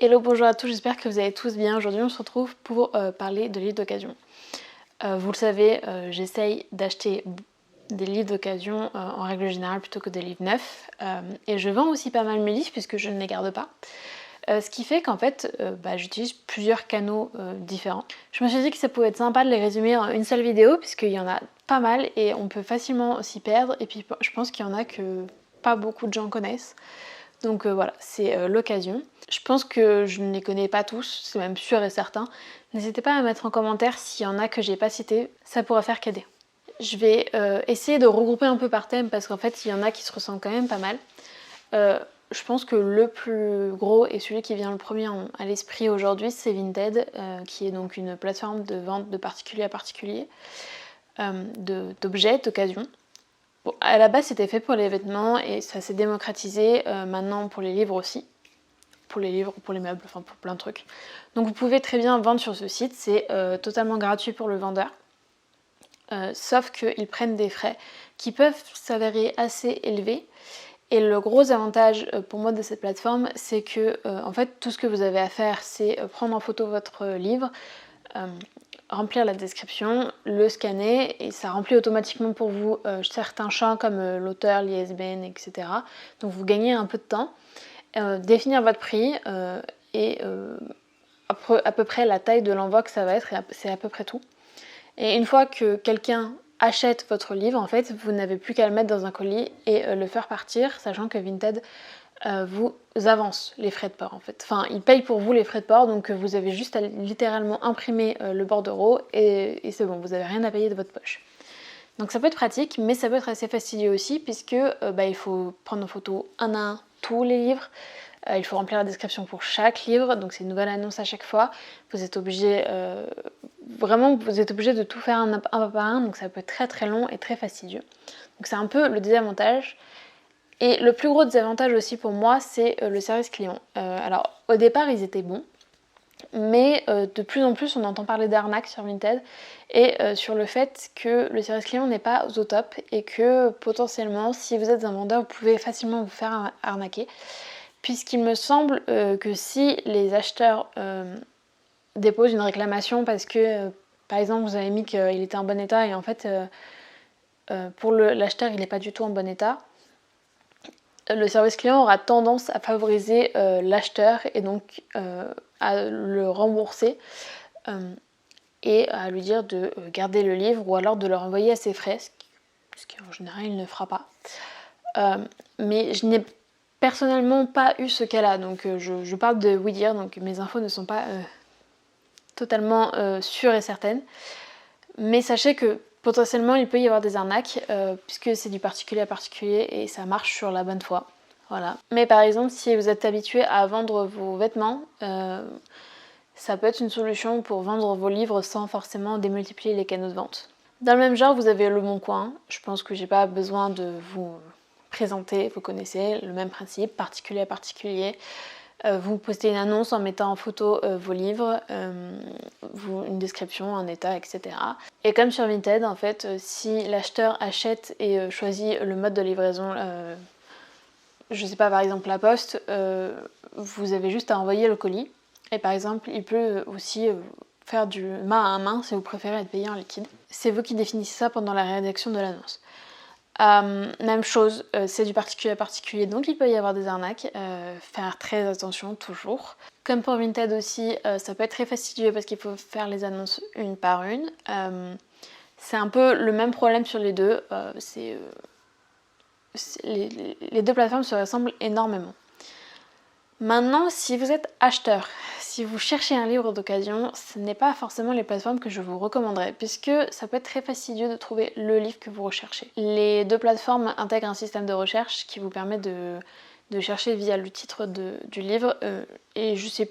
Hello, bonjour à tous, j'espère que vous allez tous bien. Aujourd'hui on se retrouve pour parler de livres d'occasion. Vous le savez, j'essaye d'acheter des livres d'occasion en règle générale plutôt que des livres neufs. Et je vends aussi pas mal mes livres puisque je ne les garde pas. Ce qui fait qu'en fait j'utilise plusieurs canaux différents. Je me suis dit que ça pouvait être sympa de les résumer en une seule vidéo puisqu'il y en a pas mal et on peut facilement s'y perdre. Et puis je pense qu'il y en a que pas beaucoup de gens connaissent. Donc voilà, c'est l'occasion. Je pense que je ne les connais pas tous, c'est même sûr et certain. N'hésitez pas à mettre en commentaire s'il y en a que j'ai pas cité, ça pourra faire qu'aider. Je vais essayer de regrouper un peu par thème parce qu'en fait il y en a qui se ressemblent quand même pas mal. Je pense que le plus gros et celui qui vient le premier à l'esprit aujourd'hui, c'est Vinted, qui est donc une plateforme de vente de particulier à particulier, d'objets d'occasion. Bon, à la base c'était fait pour les vêtements et ça s'est démocratisé maintenant pour les livres aussi. Pour les livres, pour les meubles, enfin pour plein de trucs. Donc vous pouvez très bien vendre sur ce site, c'est totalement gratuit pour le vendeur. Sauf qu'ils prennent des frais qui peuvent s'avérer assez élevés. Et le gros avantage pour moi de cette plateforme, c'est que en fait tout ce que vous avez à faire, c'est prendre en photo votre livre, remplir la description, le scanner et ça remplit automatiquement pour vous certains champs comme l'auteur, l'ISBN, etc. Donc vous gagnez un peu de temps. Définir votre prix et à peu près la taille de l'envoi que ça va être, c'est à peu près tout. Et une fois que quelqu'un achète votre livre, en fait, vous n'avez plus qu'à le mettre dans un colis et le faire partir, sachant que Vinted vous avance les frais de port en fait. Enfin, il paye pour vous les frais de port, donc vous avez juste à littéralement imprimer le bordereau et c'est bon, vous n'avez rien à payer de votre poche. Donc ça peut être pratique, mais ça peut être assez fastidieux aussi, puisque il faut prendre en photo un à un tous les livres, il faut remplir la description pour chaque livre, donc c'est une nouvelle annonce à chaque fois. Vous êtes obligé, vraiment, vous êtes obligé de tout faire un par un, donc ça peut être très très long et très fastidieux. Donc c'est un peu le désavantage. Et le plus gros désavantage aussi pour moi, c'est le service client. Alors au départ, ils étaient bons, mais de plus en plus on entend parler d'arnaques sur Vinted et sur le fait que le service client n'est pas au top et que potentiellement si vous êtes un vendeur vous pouvez facilement vous faire arnaquer, puisqu'il me semble que si les acheteurs déposent une réclamation parce que par exemple vous avez mis qu'il était en bon état et en fait pour l'acheteur il n'est pas du tout en bon état, le service client aura tendance à favoriser l'acheteur et donc à le rembourser et à lui dire de garder le livre ou alors de le renvoyer à ses frais, ce qu'en général il ne fera pas. Mais je n'ai personnellement pas eu ce cas-là, donc je parle de oui dire, donc mes infos ne sont pas totalement sûres et certaines. Mais sachez que potentiellement il peut y avoir des arnaques puisque c'est du particulier à particulier et ça marche sur la bonne foi. Voilà. Mais par exemple, si vous êtes habitué à vendre vos vêtements, ça peut être une solution pour vendre vos livres sans forcément démultiplier les canaux de vente. Dans le même genre, vous avez Le Bon Coin. Je pense que j'ai pas besoin de vous présenter, vous connaissez le même principe, particulier à particulier. Vous postez une annonce en mettant en photo vos livres, une description, un état, etc. Et comme sur Vinted, en fait, si l'acheteur achète et choisit le mode de livraison, je sais pas, par exemple la poste, vous avez juste à envoyer le colis. Et par exemple, il peut aussi faire du main à main si vous préférez être payé en liquide. C'est vous qui définissez ça pendant la rédaction de l'annonce. Même chose, c'est du particulier à particulier, donc il peut y avoir des arnaques, faire très attention toujours. Comme pour Vinted aussi, ça peut être très fastidieux parce qu'il faut faire les annonces une par une. C'est un peu le même problème sur les deux, les deux plateformes se ressemblent énormément. Maintenant, si vous êtes acheteur, si vous cherchez un livre d'occasion, ce n'est pas forcément les plateformes que je vous recommanderais, puisque ça peut être très fastidieux de trouver le livre que vous recherchez. Les deux plateformes intègrent un système de recherche qui vous permet de chercher via le titre du livre, et je sais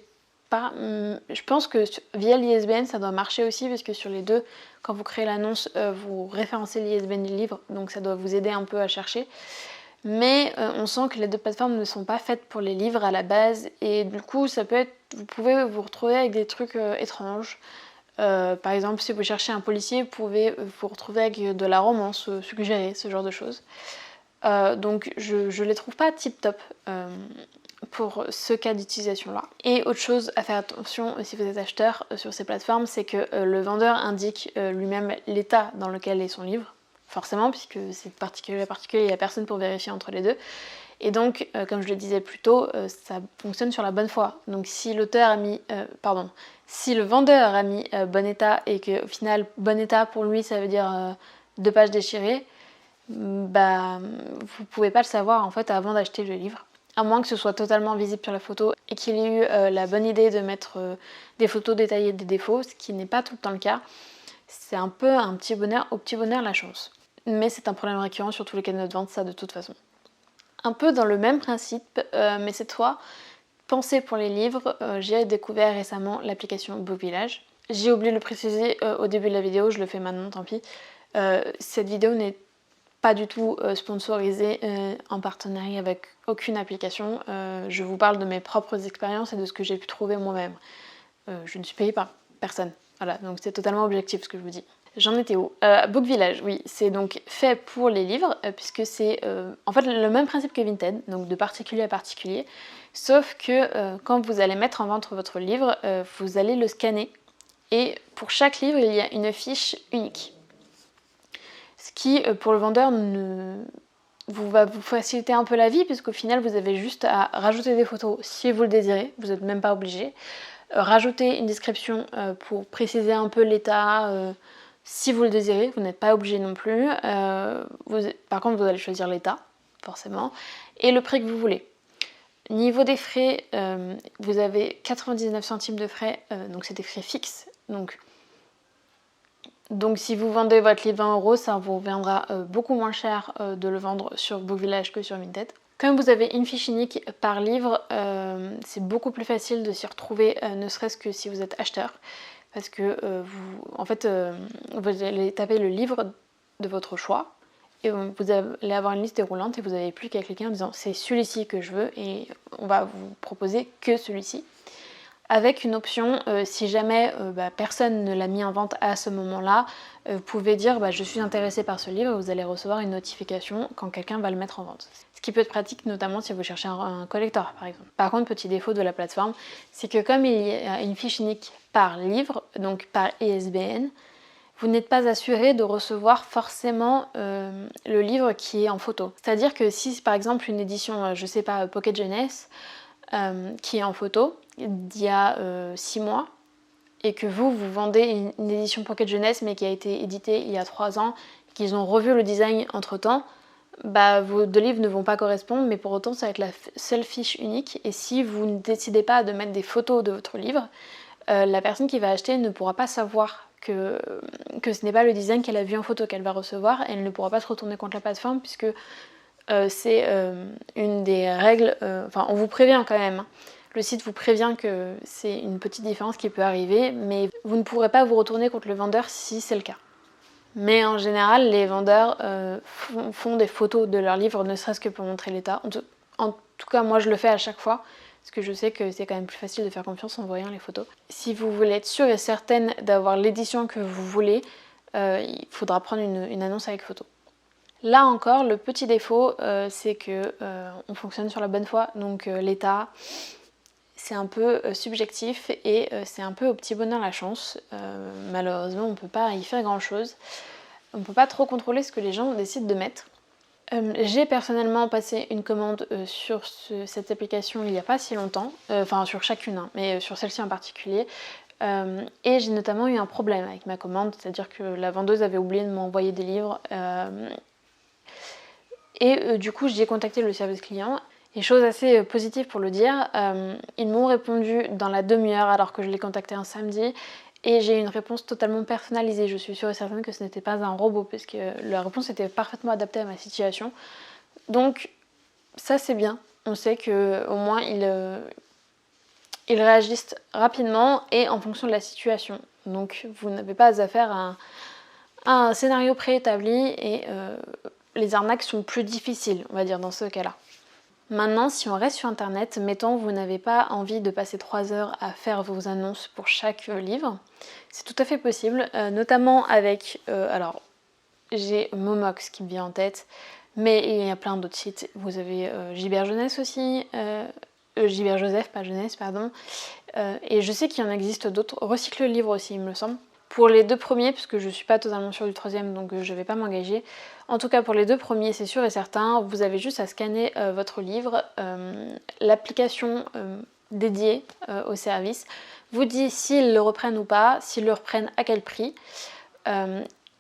pas, je pense que via l'ISBN ça doit marcher aussi, parce que sur les deux, quand vous créez l'annonce, vous référencez l'ISBN du livre, donc ça doit vous aider un peu à chercher. Mais on sent que les deux plateformes ne sont pas faites pour les livres à la base et du coup ça peut être, vous pouvez vous retrouver avec des trucs étranges. Par exemple, si vous cherchez un policier, vous pouvez vous retrouver avec de la romance suggérée, ce genre de choses. Donc je les trouve pas tip top. pour ce cas d'utilisation-là. Et autre chose à faire attention si vous êtes acheteur sur ces plateformes, c'est que le vendeur indique lui-même l'état dans lequel est son livre, forcément, puisque c'est particulier à particulier, il n'y a personne pour vérifier entre les deux. Et donc, comme je le disais plus tôt, ça fonctionne sur la bonne foi. Donc si l'auteur a mis, si le vendeur a mis bon état et qu'au final, bon état pour lui, ça veut dire 2 pages déchirées, bah vous pouvez pas le savoir en fait avant d'acheter le livre. À moins que ce soit totalement visible sur la photo et qu'il ait eu la bonne idée de mettre des photos détaillées des défauts, ce qui n'est pas tout le temps le cas. C'est un peu un petit bonheur, au petit bonheur la chance. Mais c'est un problème récurrent sur tous les canaux de vente, ça de toute façon. Un peu dans le même principe, mais cette fois, pensez pour les livres, j'ai découvert récemment l'application Book Village. J'ai oublié de le préciser au début de la vidéo, je le fais maintenant, tant pis. Cette vidéo n'est pas du tout sponsorisée en partenariat avec aucune application. Je vous parle de mes propres expériences et de ce que j'ai pu trouver moi-même. Je ne suis payée par personne. Voilà, donc c'est totalement objectif ce que je vous dis. J'en étais où Book Village, oui, c'est donc fait pour les livres, puisque c'est en fait le même principe que Vinted, donc de particulier à particulier, sauf que quand vous allez mettre en vente votre livre, vous allez le scanner, et pour chaque livre, il y a une fiche unique. Ce qui, pour le vendeur, va vous faciliter un peu la vie, puisqu'au final, vous avez juste à rajouter des photos si vous le désirez, vous n'êtes même pas obligé. Rajouter une description pour préciser un peu l'état, si vous le désirez, vous n'êtes pas obligé non plus. Par contre, vous allez choisir l'état, forcément, et le prix que vous voulez. Niveau des frais, vous avez 99 centimes de frais, donc c'est des frais fixes. Donc si vous vendez votre livre 20 €, ça vous reviendra beaucoup moins cher de le vendre sur Book Village que sur Vinted. Comme vous avez une fiche unique par livre, c'est beaucoup plus facile de s'y retrouver, ne serait-ce que si vous êtes acheteur. Parce que vous allez taper le livre de votre choix et vous allez avoir une liste déroulante et vous n'avez plus qu'à cliquer en disant c'est celui-ci que je veux et on va vous proposer que celui-ci. Avec une option, si jamais personne ne l'a mis en vente à ce moment-là, vous pouvez dire je suis intéressée par ce livre et vous allez recevoir une notification quand quelqu'un va le mettre en vente. Ce qui peut être pratique notamment si vous cherchez un collector par exemple. Par contre, petit défaut de la plateforme, c'est que comme il y a une fiche unique par livre, donc par ISBN, vous n'êtes pas assuré de recevoir forcément le livre qui est en photo. C'est-à-dire que si par exemple une édition, je sais pas, Pocket Jeunesse, qui est en photo d'il y a 6 mois et que vous vendez une édition Pocket Jeunesse mais qui a été éditée il y a 3 ans, qu'ils ont revu le design entre temps, vos 2 livres ne vont pas correspondre, mais pour autant ça va être la seule fiche unique et si vous ne décidez pas de mettre des photos de votre livre, la personne qui va acheter ne pourra pas savoir que ce n'est pas le design qu'elle a vu en photo qu'elle va recevoir et elle ne pourra pas se retourner contre la plateforme puisque c'est une des règles, on vous prévient quand même. Le site vous prévient que c'est une petite différence qui peut arriver, mais vous ne pourrez pas vous retourner contre le vendeur si c'est le cas. Mais en général, les vendeurs font des photos de leurs livres, ne serait-ce que pour montrer l'état. En tout cas, moi je le fais à chaque fois, parce que je sais que c'est quand même plus facile de faire confiance en voyant les photos. Si vous voulez être sûre et certaine d'avoir l'édition que vous voulez, il faudra prendre une annonce avec photo. Là encore, le petit défaut, c'est que on fonctionne sur la bonne foi, donc l'état, c'est un peu subjectif et c'est un peu au petit bonheur la chance. Malheureusement, on ne peut pas y faire grand-chose. On ne peut pas trop contrôler ce que les gens décident de mettre. J'ai personnellement passé une commande sur cette application il n'y a pas si longtemps, enfin sur chacune, mais sur celle-ci en particulier. Et j'ai notamment eu un problème avec ma commande, c'est-à-dire que la vendeuse avait oublié de m'envoyer des livres. Du coup, j'ai contacté le service client. Et chose assez positive pour le dire, ils m'ont répondu dans la demi-heure alors que je l'ai contacté un samedi. Et j'ai eu une réponse totalement personnalisée. Je suis sûre et certaine que ce n'était pas un robot parce que la réponse était parfaitement adaptée à ma situation. Donc ça c'est bien. On sait qu'au moins ils réagissent rapidement et en fonction de la situation. Donc vous n'avez pas affaire à un scénario préétabli et les arnaques sont plus difficiles, on va dire, dans ce cas-là. Maintenant, si on reste sur internet, mettons vous n'avez pas envie de passer 3 heures à faire vos annonces pour chaque livre, c'est tout à fait possible, notamment avec, alors j'ai Momox qui me vient en tête, mais il y a plein d'autres sites, vous avez Gibert Jeunesse aussi, Gilbert Joseph, pas Jeunesse, pardon. Et je sais qu'il y en existe d'autres. Recycle le livre aussi, il me semble. Pour les 2 premiers, parce que je suis pas totalement sûre du 3e, donc je vais pas m'engager. En tout cas, pour les 2 premiers, c'est sûr et certain, vous avez juste à scanner votre livre. L'application dédiée au service vous dit s'ils le reprennent ou pas, s'ils le reprennent à quel prix.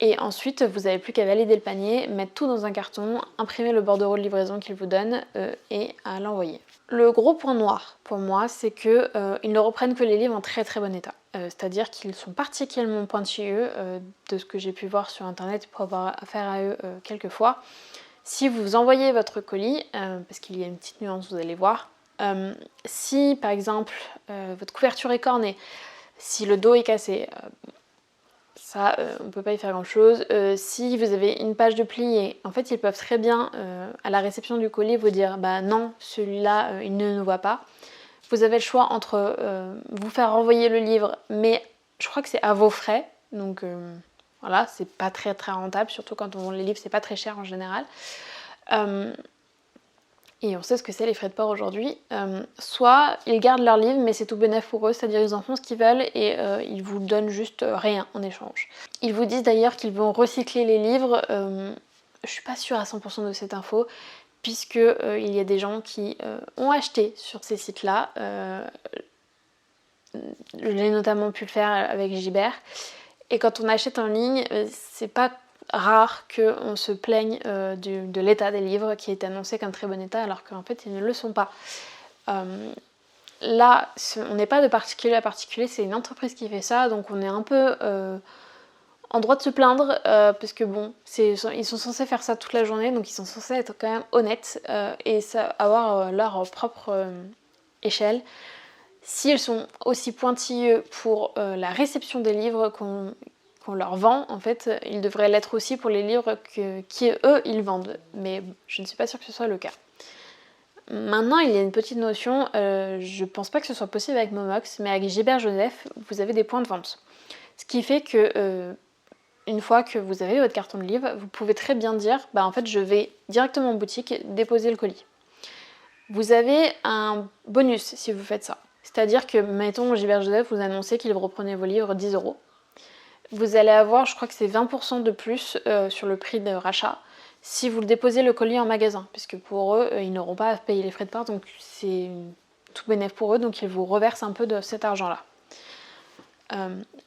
Et ensuite, vous n'avez plus qu'à valider le panier, mettre tout dans un carton, imprimer le bordereau de livraison qu'ils vous donnent et à l'envoyer. Le gros point noir pour moi, c'est qu'ils ne reprennent que les livres en très très bon état. C'est-à-dire qu'ils sont particulièrement pointilleux de ce que j'ai pu voir sur internet pour avoir affaire à eux quelques fois. Si vous envoyez votre colis, parce qu'il y a une petite nuance, vous allez voir, si par exemple votre couverture est cornée, si le dos est cassé, ça, on ne peut pas y faire grand chose. Si vous avez une page de plié, en fait, ils peuvent très bien, à la réception du colis, vous dire bah non, celui-là, il ne nous voit pas. Vous avez le choix entre vous faire renvoyer le livre, mais je crois que c'est à vos frais. Donc voilà, c'est pas très très rentable, surtout quand on vend les livres, c'est pas très cher en général. Et on sait ce que c'est les frais de port aujourd'hui. Soit ils gardent leur livre, mais c'est tout bénef pour eux, c'est-à-dire ils en font ce qu'ils veulent et ils vous donnent juste rien en échange. Ils vous disent d'ailleurs qu'ils vont recycler les livres. Je suis pas sûre à 100% de cette info, puisque il y a des gens qui ont acheté sur ces sites-là. J'ai notamment pu le faire avec Gibert. Et quand on achète en ligne, c'est pas rare qu'on se plaigne de l'état des livres qui est annoncé comme très bon état alors qu'en fait ils ne le sont pas. Là, on n'est pas de particulier à particulier, c'est une entreprise qui fait ça, donc on est un peu en droit de se plaindre parce que bon, ils sont censés faire ça toute la journée, donc ils sont censés être quand même honnêtes et avoir leur propre échelle. Si ils sont aussi pointilleux pour la réception des livres qu'on leur vend, en fait, ils devraient l'être aussi pour les livres qui eux, ils vendent. Mais je ne suis pas sûre que ce soit le cas. Maintenant, il y a une petite notion, je pense pas que ce soit possible avec Momox, mais avec Gilbert Joseph, vous avez des points de vente. Ce qui fait que une fois que vous avez votre carton de livre, vous pouvez très bien dire, bah en fait, je vais directement en boutique déposer le colis. Vous avez un bonus si vous faites ça. C'est-à-dire que, mettons, Gilbert Joseph, vous annoncez qu'il reprenait vos livres 10 €. Vous allez avoir, je crois que c'est 20% de plus sur le prix de rachat si vous le déposez le colis en magasin, puisque pour eux, ils n'auront pas à payer les frais de port, donc c'est tout bénéf pour eux, donc ils vous reversent un peu de cet argent-là.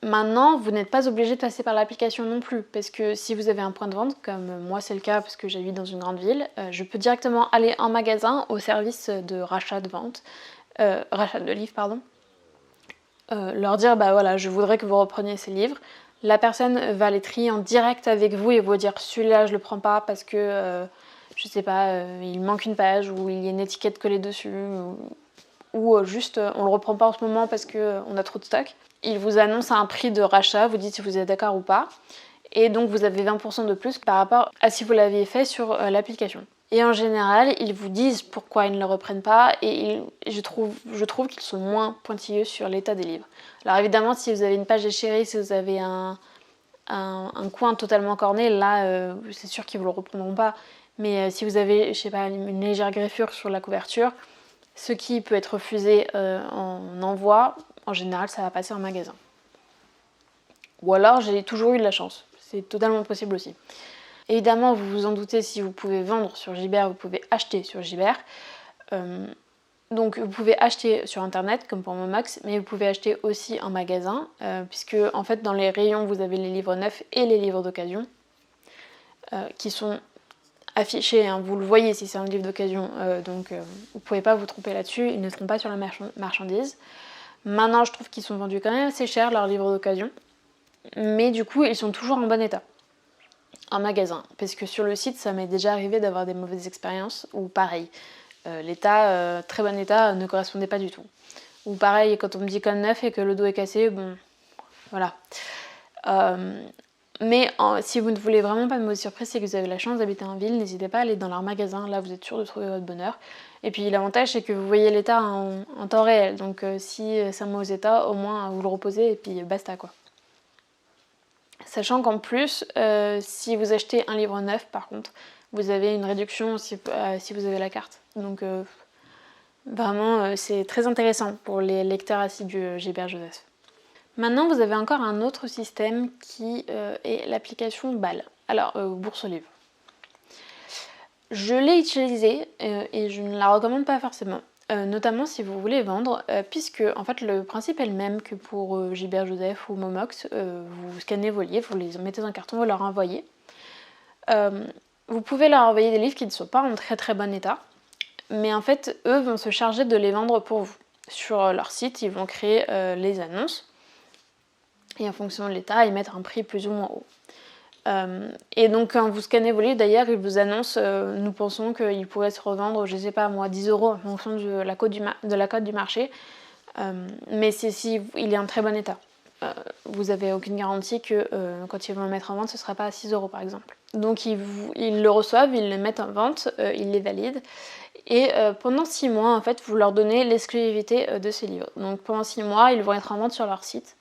Maintenant, vous n'êtes pas obligé de passer par l'application non plus, parce que si vous avez un point de vente, comme moi c'est le cas parce que j'habite dans une grande ville, je peux directement aller en magasin au service de rachat de livres, pardon, leur dire bah voilà, je voudrais que vous repreniez ces livres. La personne va les trier en direct avec vous et vous dire celui-là je le prends pas parce que je sais pas, il manque une page ou il y a une étiquette collée dessus ou juste on le reprend pas en ce moment parce qu'on a trop de stock. Il vous annonce un prix de rachat, vous dites si vous êtes d'accord ou pas. Et donc vous avez 20% de plus par rapport à si vous l'aviez fait sur l'application. Et en général, ils vous disent pourquoi ils ne le reprennent pas et je trouve qu'ils sont moins pointilleux sur l'état des livres. Alors évidemment, si vous avez une page déchirée, si vous avez un coin totalement corné, là, c'est sûr qu'ils ne vous le reprendront pas. Mais si vous avez, je sais pas, une légère greffure sur la couverture, ce qui peut être refusé en envoi, en général, ça va passer en magasin. Ou alors, j'ai toujours eu de la chance. C'est totalement possible aussi. Évidemment, vous vous en doutez, si vous pouvez vendre sur Gibert, vous pouvez acheter sur Gibert. Donc vous pouvez acheter sur internet comme pour Momox, mais vous pouvez acheter aussi en magasin, puisque en fait dans les rayons vous avez les livres neufs et les livres d'occasion qui sont affichés, hein, vous le voyez si c'est un livre d'occasion, donc vous pouvez pas vous tromper là-dessus, ils ne seront pas sur la marchandise. Maintenant je trouve qu'ils sont vendus quand même assez cher leurs livres d'occasion, mais du coup ils sont toujours en bon état. En magasin, parce que sur le site ça m'est déjà arrivé d'avoir des mauvaises expériences, ou pareil, l'état, très bon état, ne correspondait pas du tout. Ou pareil, quand on me dit code neuf et que le dos est cassé, bon, voilà. Mais si vous ne voulez vraiment pas de mauvaise surprise et que vous avez la chance d'habiter en ville, n'hésitez pas à aller dans leur magasin, là vous êtes sûr de trouver votre bonheur. Et puis l'avantage c'est que vous voyez l'état en temps réel, donc si c'est un mauvais état, au moins vous le reposez et puis basta quoi. Sachant qu'en plus, si vous achetez un livre neuf par contre, vous avez une réduction si vous avez la carte. Donc Vraiment, c'est très intéressant pour les lecteurs assidus Gilbert Joseph. Maintenant, vous avez encore un autre système qui est l'application BAL. Alors, Bourse aux livres. Je l'ai utilisée et je ne la recommande pas forcément. Notamment si vous voulez vendre, puisque en fait le principe est le même que pour Gilbert Joseph ou Momox. Vous scannez vos livres, vous les mettez dans un carton, vous leur envoyez. Vous pouvez leur envoyer des livres qui ne sont pas en très très bon état, mais en fait eux vont se charger de les vendre pour vous. Sur leur site, ils vont créer les annonces, et en fonction de l'état, ils mettent un prix plus ou moins haut. Et donc quand vous scannez vos livres, d'ailleurs, ils vous annoncent, nous pensons qu'ils pourraient se revendre, je sais pas moi, 10 € en fonction de la cote du marché, mais c'est si il est en très bon état. Vous n'avez aucune garantie que quand ils vont le mettre en vente, ce ne sera pas à 6 € par exemple. Donc ils le reçoivent, ils le mettent en vente, ils les valident, et pendant 6 mois, en fait, vous leur donnez l'exclusivité de ces livres. Donc pendant 6 mois, ils vont être en vente sur leur site.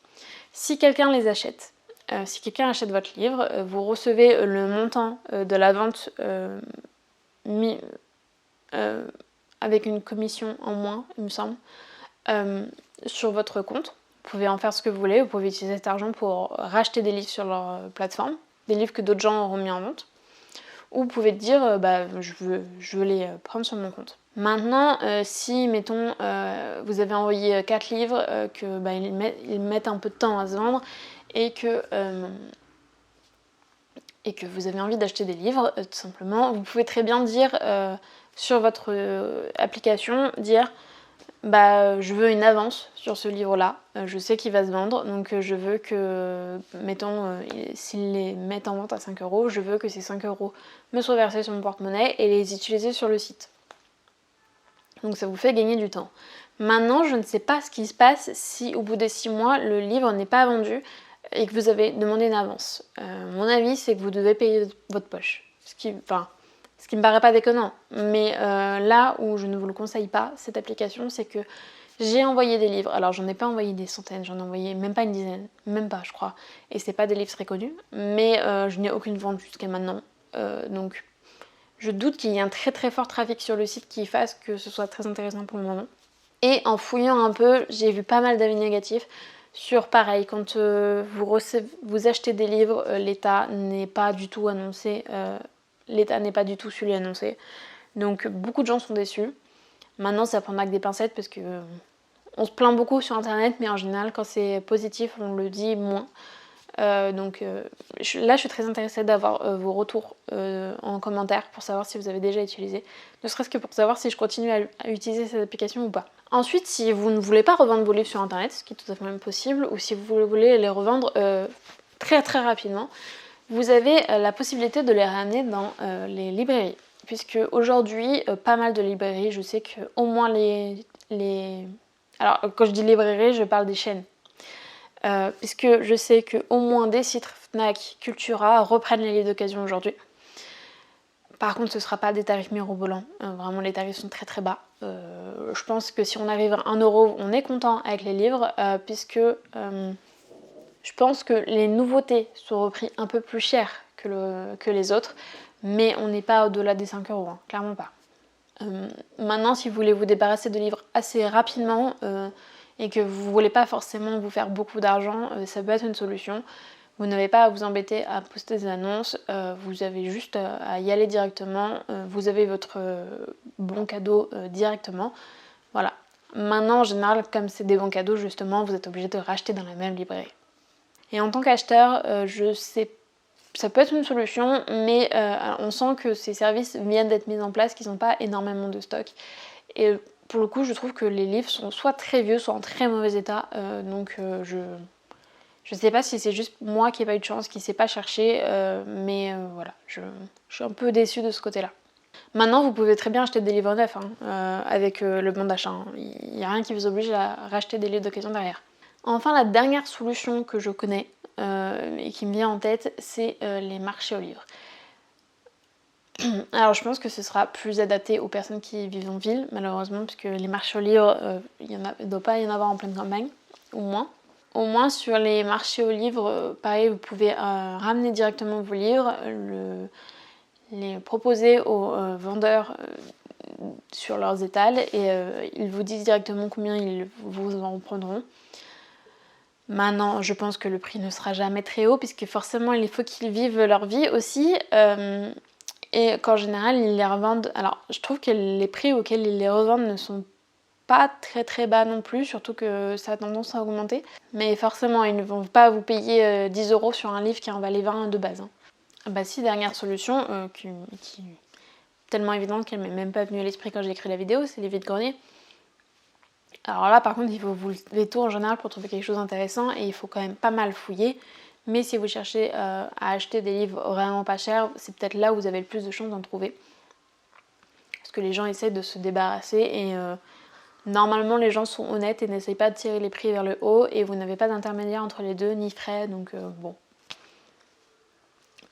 Si quelqu'un les achète, si quelqu'un achète votre livre, vous recevez le montant de la vente avec une commission en moins, il me semble, sur votre compte. Vous pouvez en faire ce que vous voulez, vous pouvez utiliser cet argent pour racheter des livres sur leur plateforme, des livres que d'autres gens auront mis en vente. Ou vous pouvez dire, je veux les prendre sur mon compte. Maintenant, si, mettons, vous avez envoyé 4 livres, ils mettent un peu de temps à se vendre, et que vous avez envie d'acheter des livres, tout simplement, vous pouvez très bien dire sur votre application, dire je veux une avance sur ce livre-là, je sais qu'il va se vendre, donc je veux que, mettons, s'ils les mettent en vente à 5 €, je veux que ces 5 € me soient versés sur mon porte-monnaie et les utiliser sur le site. Donc ça vous fait gagner du temps. Maintenant, je ne sais pas ce qui se passe si au bout des 6 mois, le livre n'est pas vendu et que vous avez demandé une avance. Mon avis, c'est que vous devez payer votre poche. Ce qui me paraît pas déconnant. Mais là où je ne vous le conseille pas, cette application, c'est que j'ai envoyé des livres. Alors j'en ai pas envoyé des centaines, j'en ai envoyé même pas une dizaine, même pas je crois. Et c'est pas des livres très connus. Mais je n'ai aucune vente jusqu'à maintenant. Donc je doute qu'il y ait un très très fort trafic sur le site qui fasse que ce soit très intéressant pour le moment. Et en fouillant un peu, j'ai vu pas mal d'avis négatifs sur pareil, quand vous achetez des livres, l'état n'est pas du tout annoncé, l'état n'est pas du tout celui annoncé. Donc beaucoup de gens sont déçus. Maintenant, ça prendra avec des pincettes parce que on se plaint beaucoup sur internet, mais en général, quand c'est positif, on le dit moins. Là, je suis très intéressée d'avoir vos retours en commentaire pour savoir si vous avez déjà utilisé, ne serait-ce que pour savoir si je continue à utiliser cette application ou pas. Ensuite, si vous ne voulez pas revendre vos livres sur internet, ce qui est tout à fait même possible, ou si vous voulez les revendre très très rapidement, vous avez la possibilité de les ramener dans les librairies. Puisque aujourd'hui, pas mal de librairies, je sais qu'au moins les... Alors, quand je dis librairie, je parle des chaînes. Puisque je sais qu'au moins des sites Fnac, Cultura reprennent les livres d'occasion aujourd'hui. Par contre, ce ne sera pas des tarifs mirobolants. Vraiment, les tarifs sont très très bas. Je pense que si on arrive à 1 €, on est content avec les livres, puisque je pense que les nouveautés sont repris un peu plus cher que les autres, mais on n'est pas au-delà des 5 €, hein, clairement pas. Maintenant, si vous voulez vous débarrasser de livres assez rapidement et que vous ne voulez pas forcément vous faire beaucoup d'argent, ça peut être une solution. Vous n'avez pas à vous embêter à poster des annonces, vous avez juste à y aller directement, vous avez votre bon cadeau directement. Voilà. Maintenant, en général, comme c'est des bons cadeaux, justement, vous êtes obligé de racheter dans la même librairie. Et en tant qu'acheteur, je sais ça peut être une solution, mais on sent que ces services viennent d'être mis en place, qu'ils n'ont pas énormément de stock. Et pour le coup, je trouve que les livres sont soit très vieux, soit en très mauvais état. Je sais pas si c'est juste moi qui n'ai pas eu de chance, qui ne sais pas chercher, mais voilà, je suis un peu déçue de ce côté-là. Maintenant, vous pouvez très bien acheter des livres neufs avec le bon d'achat. Il n'y a rien qui vous oblige à racheter des livres d'occasion derrière. Enfin, la dernière solution que je connais et qui me vient en tête, c'est les marchés aux livres. Alors je pense que ce sera plus adapté aux personnes qui vivent en ville, malheureusement, puisque les marchés aux livres, il ne doit pas y en avoir en pleine campagne, au moins. Au moins sur les marchés aux livres, pareil, vous pouvez ramener directement vos livres, les proposer aux vendeurs sur leurs étals et ils vous disent directement combien ils vous en prendront. Maintenant, je pense que le prix ne sera jamais très haut puisque forcément il faut qu'ils vivent leur vie aussi et qu'en général ils les revendent. Alors je trouve que les prix auxquels ils les revendent ne sont pas très bas non plus, surtout que ça a tendance à augmenter. Mais forcément ils ne vont pas vous payer 10 € sur un livre qui en valait 20 de base. Bah si, dernière solution qui est tellement évidente qu'elle m'est même pas venue à l'esprit quand j'ai écrit la vidéo, c'est les vides-greniers. Alors là par contre il faut vous lever tôt en général pour trouver quelque chose d'intéressant et il faut quand même pas mal fouiller. Mais si vous cherchez à acheter des livres vraiment pas chers, c'est peut-être là où vous avez le plus de chances d'en trouver. Parce que les gens essaient de se débarrasser et normalement les gens sont honnêtes et n'essayent pas de tirer les prix vers le haut et vous n'avez pas d'intermédiaire entre les deux ni frais, donc bon.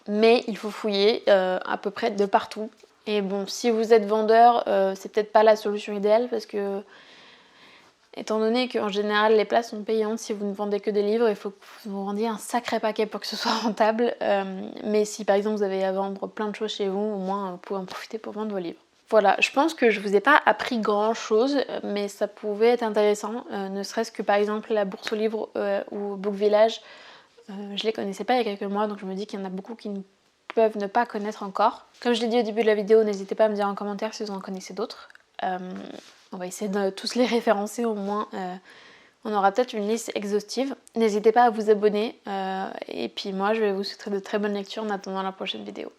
Mais il faut fouiller à peu près de partout. Et bon, si vous êtes vendeur, c'est peut-être pas la solution idéale parce que étant donné qu'en général les places sont payantes, si vous ne vendez que des livres, il faut que vous vendiez un sacré paquet pour que ce soit rentable. Mais si par exemple vous avez à vendre plein de choses chez vous, au moins vous pouvez en profiter pour vendre vos livres. Voilà, je pense que je vous ai pas appris grand chose, mais ça pouvait être intéressant, ne serait-ce que par exemple la bourse aux livres ou Book Village, je les connaissais pas il y a quelques mois, donc je me dis qu'il y en a beaucoup qui peuvent ne pas connaître encore. Comme je l'ai dit au début de la vidéo, n'hésitez pas à me dire en commentaire si vous en connaissez d'autres. On va essayer de tous les référencer au moins. On aura peut-être une liste exhaustive. N'hésitez pas à vous abonner. Et puis moi, je vais vous souhaiter de très bonnes lectures en attendant la prochaine vidéo.